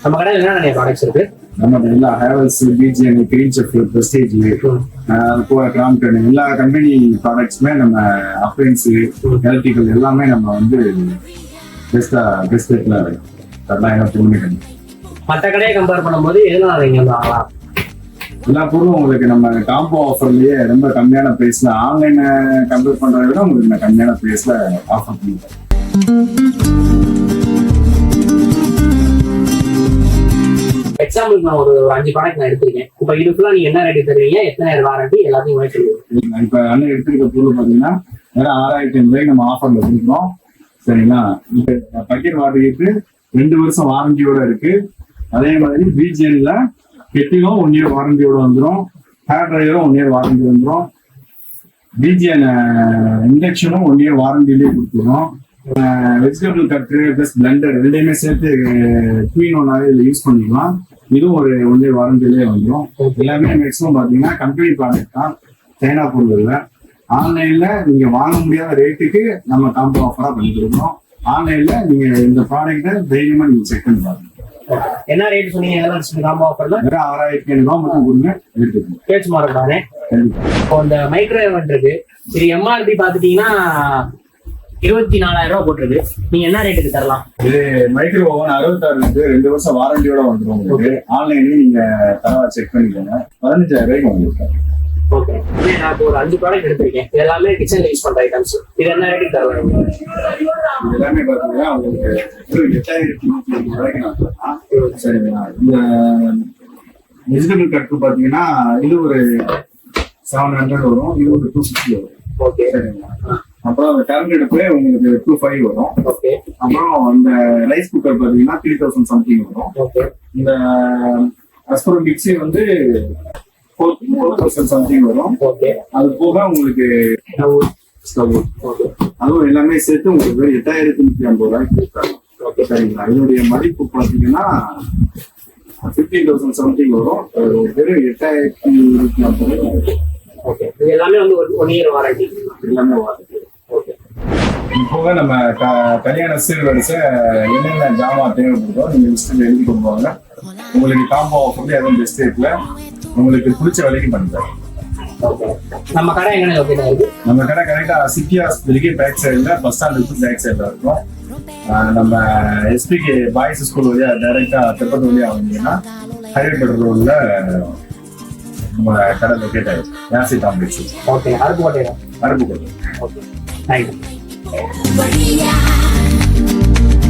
நம்ம கடையில் என்ன நிறைய ப்ராடக்ட்ஸ் இருக்கு? நம்ம எல்லா Havells, Pigeon, Green Chef, Prestige, Crompton எல்லா கம்பெனி ப்ராடக்ட்ஸுமே நம்ம அப்ளைன்ஸ், எலக்ட்ரிக்கல் எல்லாமே நம்ம வந்து பெஸ்ட் ரேட்ல தரலாம். என்ன பொருள் மற்ற கடையை கம்பேர் பண்ணும்போது எதுனால நீங்க வந்து வாங்கலாம்? எல்லா பொருளும் உங்களுக்கு நம்ம காம்போ ஆஃபர்லயே ரொம்ப கம்மியான பிரைஸ்ல, ஆன்லைன் கம்பேர் பண்றதை விட உங்களுக்கு நான் கம்மியான பிரைஸ்ல ஆஃபர் பண்ணிட்டேன். எக்ஸாம்பிள் நான் ஒரு 5 ப்ராடக்ட் நான் எடுத்திருக்கேன். இப்போ இது ஃபுல்லா நீங்க என்ன ரேட் தருவீங்க, எத்தனை வாரண்டி, எல்லாத்தையும் வாங்கி சொல்லுவீங்க. இப்ப அண்ணன் எடுத்துருக்க பொருள் பாத்தீங்கன்னா வேற 6500 நம்ம ஆஃபர்ல கொடுக்குறோம். சரிங்களா? இந்த பக்கெட் வாடகைக்கு 2 வருஷம் வாரண்டியோட இருக்கு. அதே மாதிரி பிஜிஎன்ல கெட்டிலும் 1 இயர் வாரண்டியோட வந்துடும். ஹேர் ட்ரையரும் 1 இயர் வாரண்டி வந்துடும். பிஜிஎன் இண்டக்ஷனும் 1 இயர் வாரண்டியிலேயே கொடுத்துரும். வெஜிடபிள் கட்ரு பிளஸ் பிளண்டர் ரெண்டையுமே சேர்த்து குயின் ஒன்னாவே இதில் யூஸ் பண்ணிக்கலாம். இதுவும் ஒரு 1 இயர் வாரண்டியிலேயே வந்துடும். எல்லாமே மேக்ஸிமம் பார்த்தீங்கன்னா கம்பெனி ப்ராடக்ட் தான், சைனா பொருள் இல்லை. ஆன்லைன்ல நீங்க வாங்க முடியாத ரேட்டுக்கு நம்ம காம்போ ஆஃபரா பண்ணி கொடுக்குறோம். ஆன்லைன்ல நீங்க இந்த ப்ராடக்ட்டை தைரியமா நீங்க செக் பண்ணி பாருங்க. என்ன ரேட் சொன்னீங்க? காம்போ ஆஃபர்ல 6500 மட்டும் கொடுங்க, எடுத்துக்கோங்க. பேச்சு மாறட்டானே. இப்போ இந்த மைக்ரோவேவ் இருக்கு, இது எம்ஆர்பி பாத்துட்டீங்கன்னா 24000 போட்டிருக்கு. நீங்க என்ன ரேட்டுக்கு தரலாம்? இது மைக்ரோ ஓவன் 66 இருக்கு, 2 வருஷம் வாரண்டியோட வந்துடும் உங்களுக்கு. ஆன்லைன்லயும் நீங்க தரவா செக் பண்ணிக்கோங்க. 15000 உங்களுக்கு. ஓகே, நான் இப்போ ஒரு 5 ப்ராடக்ட் எடுத்திருக்கேன். இது எல்லாமே கிச்சன்ல யூஸ் பண்ற ஐட்டம்ஸ். இது என்ன ரேட்டுக்கு தரலாம்? எல்லாமே பாத்தீங்கன்னா உங்களுக்கு 8300 நான் தரலாம். சரிங்களா? இந்த வெஜிடபிள் கட்டு பாத்தீங்கன்னா இது ஒரு 700 வரும், இது ஒரு 260 வரும். ஓகே, சரிங்களா? அப்புறம் அந்த கரண்ட் அடுப்பு உங்களுக்கு 2500 வரும். ஓகே. அப்புறம் அந்த ரைஸ் குக்கர் பாத்தீங்கன்னா 3000 சம்திங் வரும். ஓகே. இந்த அஸ்பரோ மிக்ஸி வந்து 4000 சம்திங் வரும். ஓகே. அது போக உங்களுக்கு ஸ்டவ், அதுவும் எல்லாமே சேர்த்து உங்களுக்கு 8150 கொடுத்தாங்க. ஓகே, சரிங்களா? இதனுடைய மதிப்பு பாத்தீங்கன்னா 15000 சம்திங் வரும். வெறும் 8150. ஓகே, இது எல்லாமே வந்து 1 இயர் வாரண்டி. எல்லாமே வாரண்டி. ஓகே. போக நம்ம கல்யாண சீர்வரிசை என்னென்ன ஜாமா தேவைப்படுதோ நீங்க லிஸ்ட்ல எழுதி கொடுப்பாங்க. உங்களுக்கு காம்போ ஆஃபர்ல எதுவும் பெஸ்ட் ரேட்ல உங்களுக்கு பிடிச்ச விலைக்கு பண்ணித்தரோம். நம்ம கடை எங்க லொகேட் ஆயிருக்கு? நம்ம கடை கரெக்டா சிட்டி ஹாஸ்பிட்டலுக்கு பேக் சைடுல, பஸ் ஸ்டாண்டுக்கு பேக் சைடுல இருக்கும். நம்ம எஸ்பிகே பாய்ஸ் ஸ்கூல் வழியா டைரக்டா திருப்பதி வழியா வந்தீங்கன்னா ஹைவே பெட்ரோல் ரோட்ல நம்ம கடை லொகேட் ஆயிருக்கு. Yasi complex. Okay, Aruppukottai. Aruppukottai. Okay, thank you.